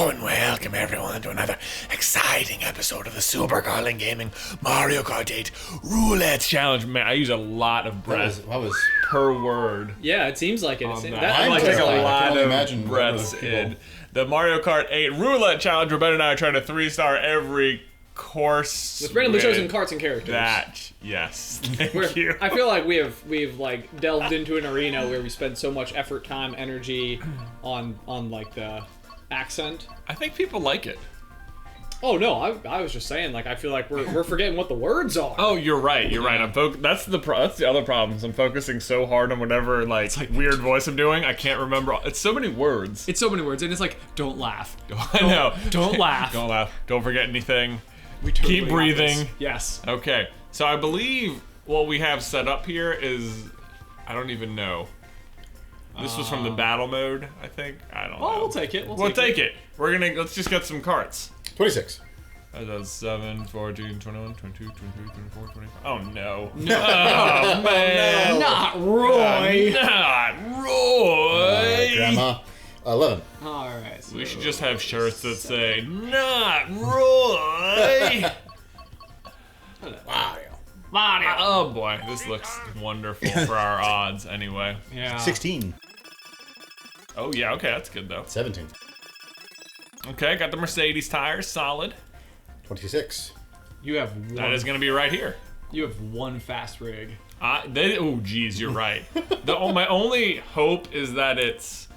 Hello and welcome everyone to another exciting episode of the Super Carlin Gaming Mario Kart 8 Roulette Challenge. Man, I use a lot of breath That was per word. Yeah, it seems like it. I like take a lot of breaths in. The Mario Kart 8 Roulette Challenge, Roulette and I are trying to 3-star every course. With randomly chosen carts and characters. That, yes. Thank you. I feel like we've like delved into an arena where we spend so much effort, time, energy on like the accent. I think people like it. Oh no, I was just saying, like, I feel like we're forgetting what the words are. Oh, you're right. You're right. That's the other problem. I'm focusing so hard on whatever like weird voice I'm doing. I can't remember. It's so many words. It's so many words, and it's like, don't laugh. I know. Don't laugh. Don't laugh. Don't forget anything. We totally keep breathing. Yes. Okay. So I believe what we have set up here is, I don't even know. This was from the battle mode, I think. I don't know. We'll take it. We'll take it. Let's just get some carts. 26. That's 7, 14, 21, 22, 23, 24, 25. Oh no. No. Oh man. No. Not Roy. Not Roy. Grandma. 11. Alright. So We should just have shirts that say, "Not Roy." Mario. Oh boy, this looks wonderful for our odds anyway. Yeah. 16. Oh yeah, okay, that's good though. 17. Okay, got the Mercedes tires, solid. 26. You have one. That is gonna be right here. You have one fast rig. Oh geez, you're right. My only hope is that it's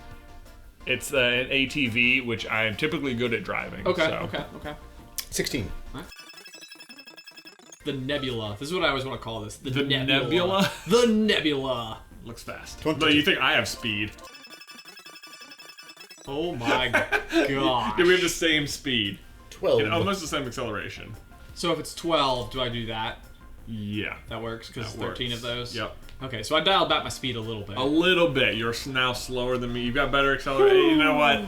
an ATV, which I am typically good at driving. Okay. So. Okay. 16. The Nebula. This is what I always want to call this. The Nebula? The Nebula. Looks fast. 22. But you think I have speed? Oh my god. Do we have the same speed? 12. And almost the same acceleration. So if it's 12, do I do that? Yeah. That works because That 13 works. of those? Yep. Okay, so I dialed back my speed a little bit. A little bit. You're now slower than me. You've got better acceleration. You know what?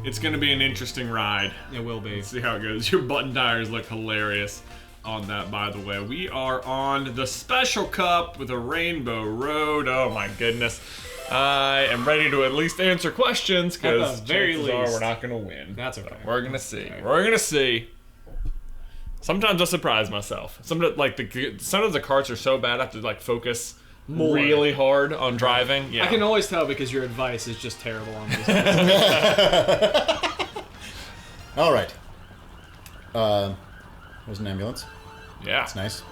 It's going to be an interesting ride. It will be. Let's see how it goes. Your button tires look hilarious on that, by the way. We are on the Special Cup with a Rainbow Road. Oh my goodness. I am ready to at least answer questions because At the very chances are least. we're not going to win. That's okay. We're going to see. We're going to see. Sometimes I surprise myself. Sometimes the carts are so bad I have to like focus More. really hard on driving. Yeah. I can always tell because your advice is just terrible on this. All right. There's an ambulance. Yeah. That's nice.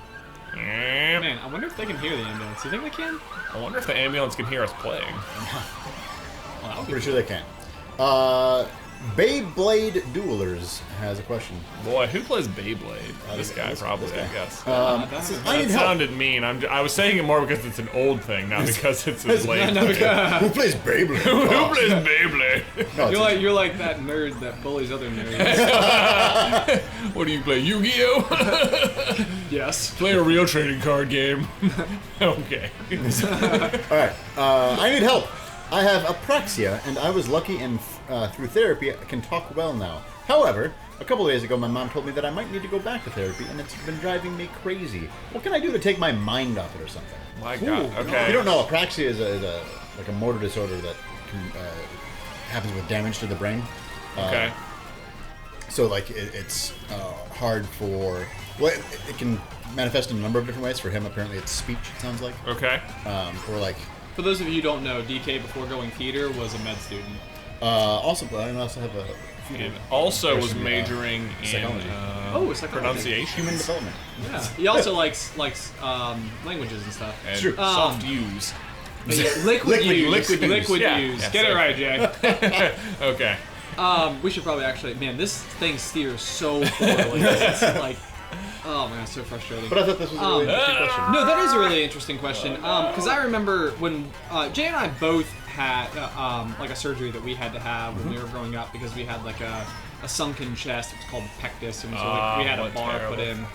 Man, I wonder if they can hear the ambulance. You think they can? I wonder if the ambulance can hear us playing. I'm pretty sure they can. Beyblade Duelers has a question. Boy, who plays Beyblade? This guy probably, this guy. I guess. I need That help. sounded mean. I was saying it more because it's an old thing, not because it's a late No, thing. Who plays Beyblade? Who plays Beyblade? No, it's You're like that nerd that bullies other nerds. What do you play, Yu-Gi-Oh? Yes. Play a real trading card game. Okay. All right. I need help. I have apraxia, and I was lucky and through therapy I can talk well now. However, a couple of days ago my mom told me that I might need to go back to therapy, and it's been driving me crazy. What can I do to take my mind off it or something? My God. If Okay. you don't know, apraxia is a motor disorder that can, happens with damage to the brain. Okay. So like it's hard for it can manifest in a number of different ways. For him, apparently it's speech. It sounds like. Okay. Or like. For those of you who don't know, DK before going theater was a med student. Also, I also have a. And also was Person, majoring in psychology. psychology. Pronunciation. Human development. Yeah. He also likes languages and stuff. And True. soft use. Liquid use. Yeah. use. Yes, Get it okay. right, Jay. Okay. We should probably actually, man, this thing steers so poorly. It's like, oh man, it's so frustrating. But I thought this was a really interesting question. No, that is a really interesting question. Because I remember when Jay and I both had like a surgery that we had to have when we were growing up because we had like a sunken chest. It was called pectus, and so like, we had a what bar terrible. put in.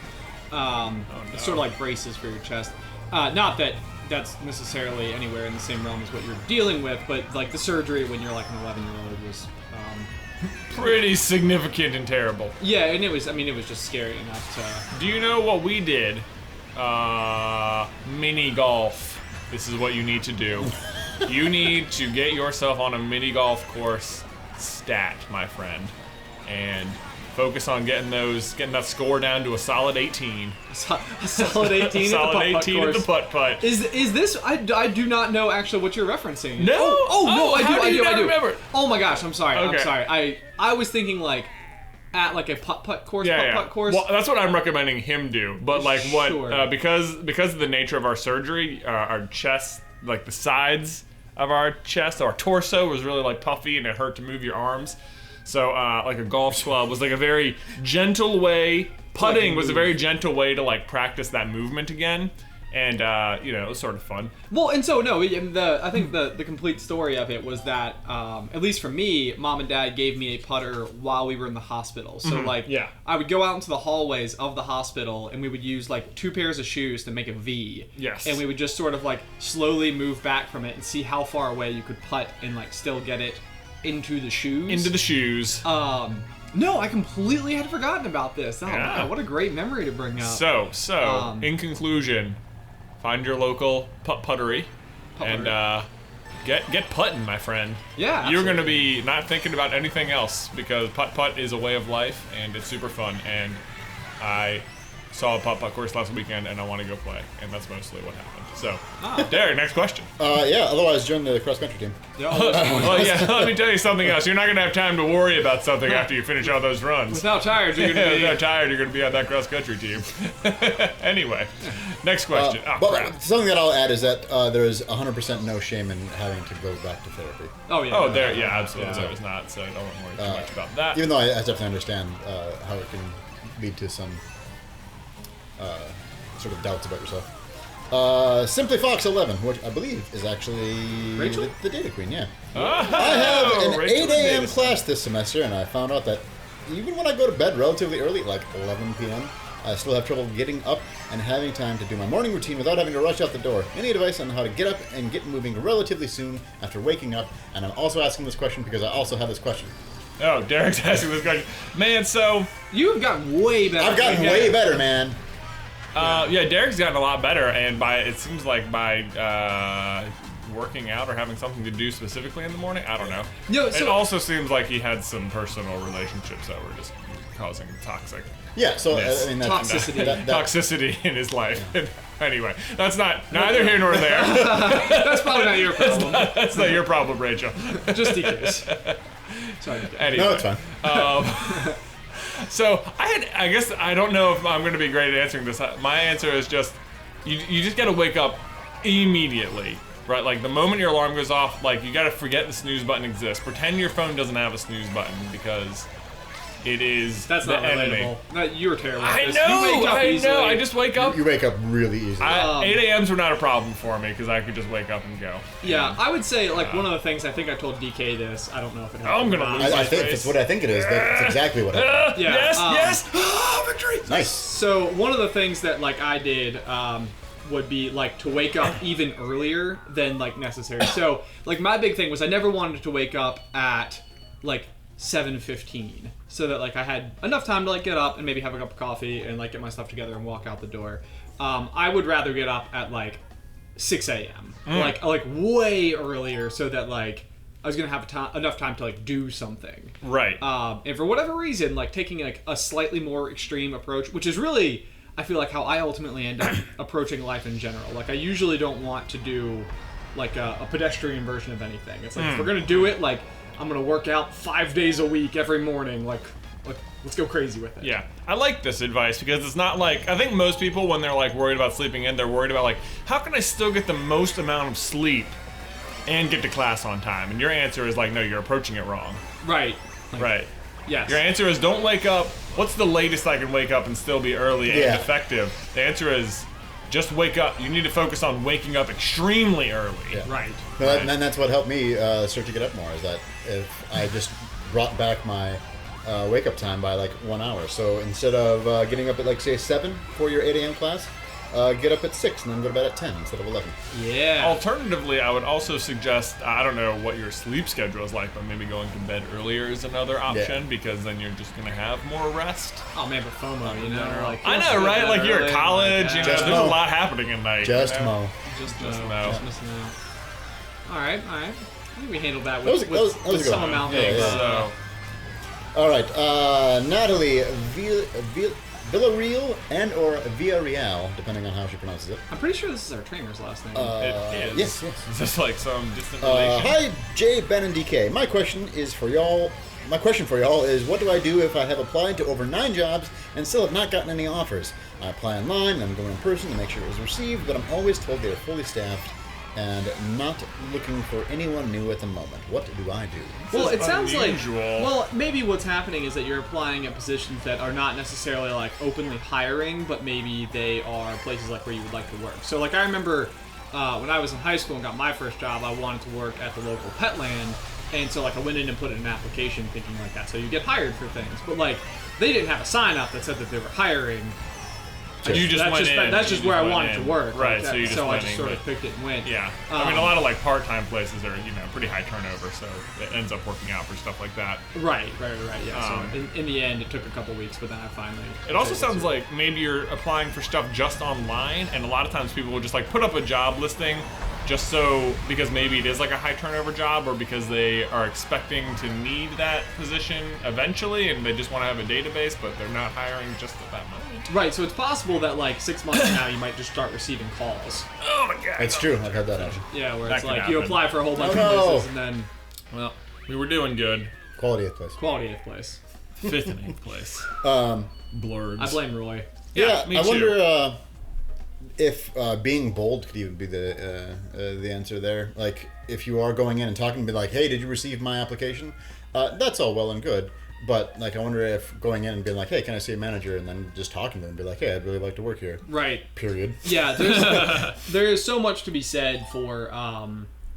no. It's sort of like braces for your chest. Not that that's necessarily anywhere in the same realm as what you're dealing with, but like the surgery when you're like an 11-year-old was. Pretty significant and terrible. Yeah, and it was just scary enough to. Do you know what we did? Mini golf. This is what you need to do. You need to get yourself on a mini golf course stat, my friend. and focus on getting that score down to a solid 18. A solid 18 solid at the putt-putt 18 course. at the putt-putt. Is this? I do not know actually what you're referencing. No. No, I how do you not do. remember? Oh my gosh, I'm sorry. Okay. I'm sorry. I was thinking like at like a putt-putt course. Yeah. Course. Well, that's what I'm recommending him do. But like what? Sure. Because of the nature of our surgery, our chest, like the sides of our chest, our torso was really like puffy, and it hurt to move your arms. So like a golf club was like a very gentle way. Putting was a very gentle way to like practice that movement again. And, it was sort of fun. Well, and so, no, I think the complete story of it was that, at least for me, Mom and Dad gave me a putter while we were in the hospital. So, I would go out into the hallways of the hospital, and we would use, like, 2 pairs of shoes to make a V. Yes. And we would just sort of, like, slowly move back from it and see how far away you could putt and, like, still get it into the shoes. Into the shoes. No, I completely had forgotten about this. Oh, Yeah. wow, what a great memory to bring up. So, in conclusion, find your local puttery and get putting, my friend. Yeah, You're going to be not thinking about anything else because putt-putt is a way of life and it's super fun. And I saw a putt-putt course last weekend and I want to go play. And that's mostly what happened. So, Derek, next question. Otherwise join the cross-country team. Well, yeah, let me tell you something else. You're not going to have time to worry about something after you finish all those runs. Without tired, you're going to be... Without tired, you're going to be on that cross-country team. Anyway, next question. Crap. Something that I'll add is that there is 100% no shame in having to go back to therapy. Oh, yeah. Absolutely. There is not, so don't worry too much about that. Even though I definitely understand how it can lead to some sort of doubts about yourself. Simply Fox 11, which I believe is actually Rachel? the Data Queen, yeah. I I have an 8 a.m. class this semester, and I found out that even when I go to bed relatively early, like 11 p.m., I still have trouble getting up and having time to do my morning routine without having to rush out the door. Any advice on how to get up and get moving relatively soon after waking up? And I'm also asking this question because I also have this question. Oh, Derek's asking this question. Man, so... You've gotten way better. I've gotten way better, man. Derek's gotten a lot better, and it seems like by working out or having something to do specifically in the morning, I don't know. It also seems like he had some personal relationships that were just causing toxic. Yeah, so I mean, toxicity. Toxicity in his life. Anyway, that's neither here nor there. That's probably not your problem. That's not your problem, Rachel. Just in case. Sorry. Anyway, no, it's fine. So I guess I don't know if I'm going to be great at answering this. My answer is just you just got to wake up immediately, right? Like the moment your alarm goes off, like you got to forget the snooze button exists. Pretend your phone doesn't have a snooze button because it is That's the not enemy. relatable. No, you're terrible. At I this. know. You wake up I easily. know. I just wake up. You wake up really easily. 8 a.m.s were not a problem for me because I could just wake up and go. Yeah, I would say like one of the things I think I told DK this. I don't know if it happened. I'm gonna or not. lose. I think that's what I think it is. That's exactly what happened. Yeah, Yes. Victory. Nice. So one of the things that like I did would be like to wake up even earlier than like necessary. So like my big thing was I never wanted to wake up at like 7:15 so that like I had enough time to like get up and maybe have a cup of coffee and like get my stuff together and walk out the door. I would rather get up at like 6 a.m. like way earlier so that like I was gonna have enough time to like do something. Right. And for whatever reason, like taking like a slightly more extreme approach, which is really, I feel like how I ultimately end up approaching life in general. Like I usually don't want to do like a pedestrian version of anything. It's like if we're gonna do it, like I'm gonna work out 5 days a week every morning. Like let's go crazy with it. Yeah, I like this advice because it's not like, I think most people when they're like worried about sleeping in, they're worried about like, how can I still get the most amount of sleep and get to class on time? And your answer is like, no, you're approaching it wrong. Right. Like, Right. Yes. Your answer is don't wake up. What's the latest I can wake up and still be early and effective? The answer is just wake up. You need to focus on waking up extremely early. Yeah. Right. And that's what helped me start to get up more, is that if I just brought back my wake up time by like 1 hour. So instead of getting up at like say 7 for your 8 a.m. class, get up at 6 and then go to bed at 10 instead of 11. Yeah. Alternatively, I would also suggest, I don't know what your sleep schedule is like, but maybe going to bed earlier is another option because then you're just going to have more rest. Oh man, but FOMO, you know? Like, I know, right? Like you're at college, you know, Just there's a mo. lot happening at night. Just you know? mo. Just no. missing out. All right. I think we handled that That was with a good some one. amount Yeah, of. yeah. So, All right, Natalie Villarreal and or Villarreal, depending on how she pronounces it. I'm pretty sure this is our trainer's last name. It is. Yes. Is this like some distant relation? Hi, Jay, Ben, and DK. My question for y'all is, what do I do if I have applied to over 9 jobs and still have not gotten any offers? I apply online, and I'm going in person to make sure it was received, but I'm always told they are fully staffed and not looking for anyone new at the moment. What do I do? Well, it sounds unusual. like, well, maybe what's happening is that you're applying at positions that are not necessarily like openly hiring, but maybe they are places like where you would like to work. So like I remember when I was in high school and got my first job, I wanted to work at the local pet land, and so like I went in and put in an application thinking like that. So you get hired for things, but like they didn't have a sign up that said that they were hiring. You just went in. That's just where I wanted to work. Right, like so you just I went just in, sort but- of picked it and went. Yeah. I mean, a lot of like part-time places are, pretty high turnover, so it ends up working out for stuff like that. Right. Yeah. So in the end, it took a couple weeks, but then I finally. It also sounds like maybe you're applying for stuff just online, and a lot of times people will just like put up a job listing just so, because maybe it is like a high turnover job, or because they are expecting to need that position eventually and they just want to have a database, but they're not hiring just at that moment. Right, so it's possible that like 6 months from now you might just start receiving calls. Oh my god. It's true. I've had that actually. Yeah, where That it's could like you happen. apply for a whole bunch Oh, no. of places and then Well, we were doing good. Quality of place. quality 8th place. 5th and 8th place. Blurs. I blame Roy. Yeah, me I too. wonder if being bold could even be the answer there. Like, if you are going in and talking to be like, "Hey, did you receive my application?" That's all well and good, but like, I wonder if going in and being like, "Hey, can I see a manager?" and then just talking to them and be like, "Hey, I'd really like to work here." Right. Period. Yeah, there is so much to be said for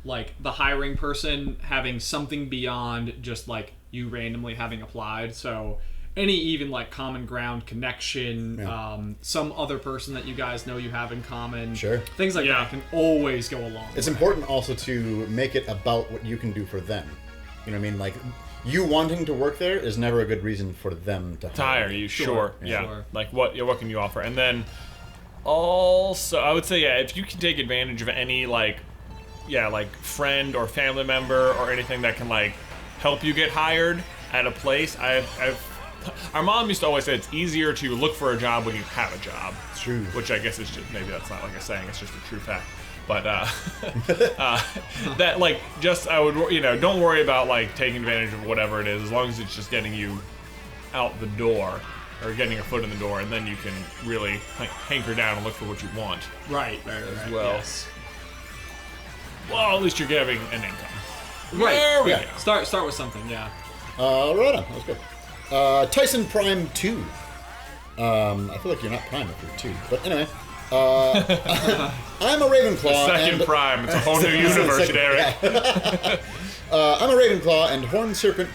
like the hiring person having something beyond just like you randomly having applied. So any even like common ground connection, Yeah. some other person that you guys know you have in common. Sure. Things like Yeah. that can always go along. It's important also to make it about what you can do for them. You know what I mean? Like, you wanting to work there is never a good reason for them to Hire you, sure. Yeah. Sure. Like what can you offer? And then also I would say, yeah, if you can take advantage of any like friend or family member or anything that can like help you get hired at a place. Our mom used to always say it's easier to look for a job when you have a job. It's true. Which I guess is just, maybe that's not like a saying, it's just a true fact. But that like just I would don't worry about like taking advantage of whatever it is, as long as it's just getting you out the door or getting your foot in the door, and then you can really hanker down and look for what you want. right. As well. Yes. Well, at least you're getting an income. Right. There we Yeah. go. Start with something. Yeah. Right on. That was good. Tyson Prime 2. I feel like you're not Prime if you're 2. But anyway. I'm a Ravenclaw. Second and prime. It's a whole new universe, Second- Derek. I'm a Ravenclaw and Horned Serpent,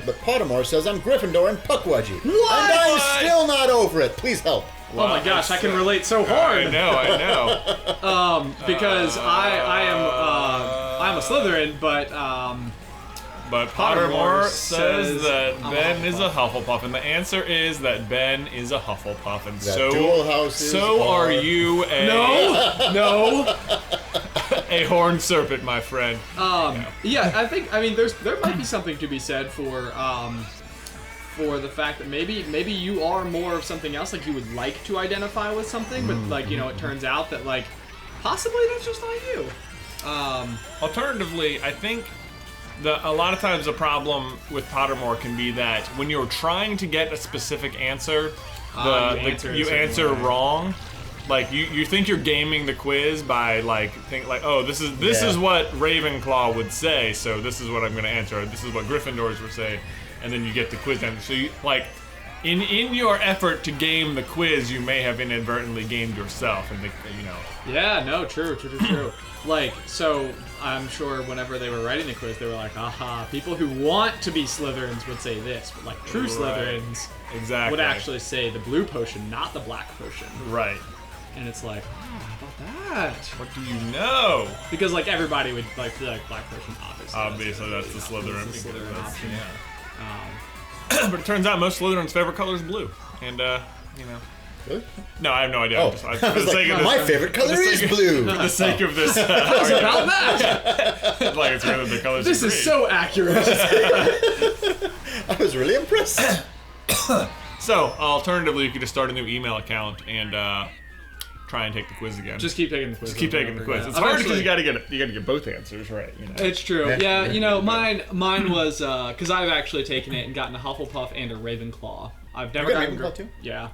but Pottermore says I'm Gryffindor and Puckwudgie. What? And I'm still not over it. Please help. Oh my gosh, I can relate so I hard. know. Because I'm a Slytherin, but But Pottermore Pottermore says says that I'm a Ben is a Hufflepuff. Hufflepuff, and the answer is that Ben is a Hufflepuff, and That so dual houses are are- you a no. a horned serpent, my friend. Yeah, I mean, there might be something to be said for the fact that maybe you are more of something else, like you would like to identify with something, but like it turns out that like possibly that's just not you. Alternatively, I think a lot of times the problem with Pottermore can be that when you're trying to get a specific answer, you answer wrong. Like you think you're gaming the quiz by this is what Ravenclaw would say, so this is what I'm going to answer. Or this is what Gryffindors would say, and then you get the quiz answer. So you in your effort to game the quiz, you may have inadvertently gamed yourself, and Yeah, no, true. Like, so I'm sure whenever they were writing the quiz, they were like, aha, people who want to be Slytherins would say this, but like true Slytherins exactly would actually say the blue potion, not the black potion. right. And it's like, how about that? What do you know? Because like everybody would like be like black potion, obviously. Obviously, that's the Slytherin. That's the Slytherin That's- option. yeah. But it turns out most Slytherin's favorite color is blue, and Really? No, I have no idea. Oh, For I the was sake like, of my this, favorite color is blue. for the sake of this, It's about that. like it's really the colors. This of is green. so accurate. I was really impressed. So, alternatively, you could just start a new email account and try and take the quiz again. Just keep taking the quiz. Just keep taking the quiz. Yeah. It's hard because Eventually- you gotta get both answers right. You know. It's true. Yeah. Yeah, mine was because I've actually taken it and gotten a Hufflepuff and a Ravenclaw. I've never You got gotten Ravenclaw too? Yeah.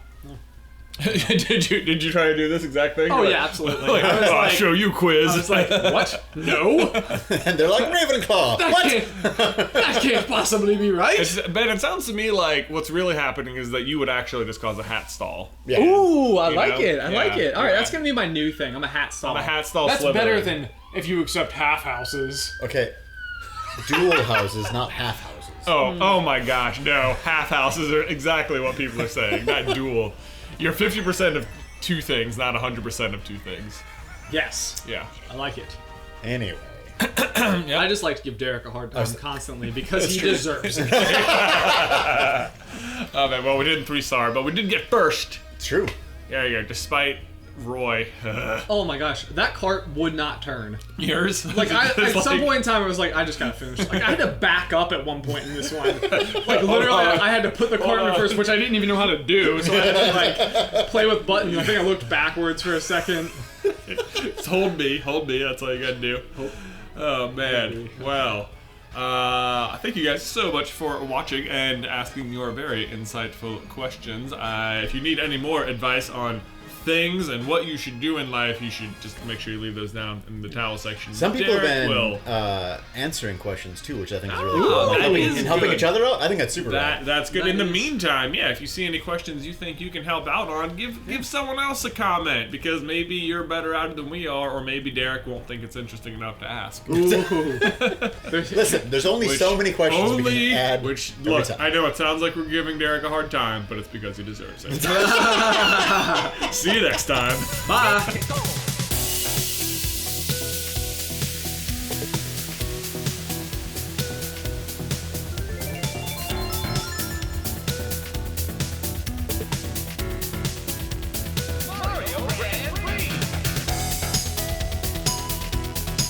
Did you try to do this exact thing? Oh You're yeah, absolutely. Like, I was I'll like, show you quiz. I was like, what? No, And they're like, Ravenclaw. that can't possibly be right. Ben, it sounds to me like what's really happening is that you would actually just cause a hat stall. Yeah. Ooh, I You like know? it. I like Yeah, it. All right, yeah. that's gonna be my new thing. I'm a hat stall. I'm a hat stall. That's Slytherin. better than if you accept half houses. Okay. Dual houses, not half houses. Oh my gosh, no. Half houses are exactly what people are saying, not dual. You're 50% of two things, not 100% of two things. Yes, Yeah. I like it. Anyway. I just like to give Derek a hard time constantly because he deserves it. Oh man, well we didn't 3-star, but we did get first. It's true. There you go, despite Roy. Oh my gosh, that cart would not turn. Yours? Like at It's some point in time, I was like, I just gotta finish. Like I had to back up at one point in this one. Like literally, I had to put the cart in reverse, which I didn't even know how to do. So I had to like play with buttons. I think I looked backwards for a second. Just hold me, that's all you gotta do. Oh man, well, I thank you guys so much for watching and asking your very insightful questions. If you need any more advice on things and what you should do in life, you should just make sure you leave those down in the towel section. Some people Derek have will. been answering questions too, which I think is really Ooh, cool. that Helping, is and helping good. each other out. I think that's super rad. That's good. That In the is- meantime, yeah, if you see any questions you think you can help out on, give someone else a comment, because maybe you're better at it than we are, or maybe Derek won't think it's interesting enough to ask. Listen, there's only so many questions we can add. Which, every look, time. I know it sounds like we're giving Derek a hard time, but it's because he deserves it. See you next time. Bye.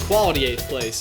Quality 8th place.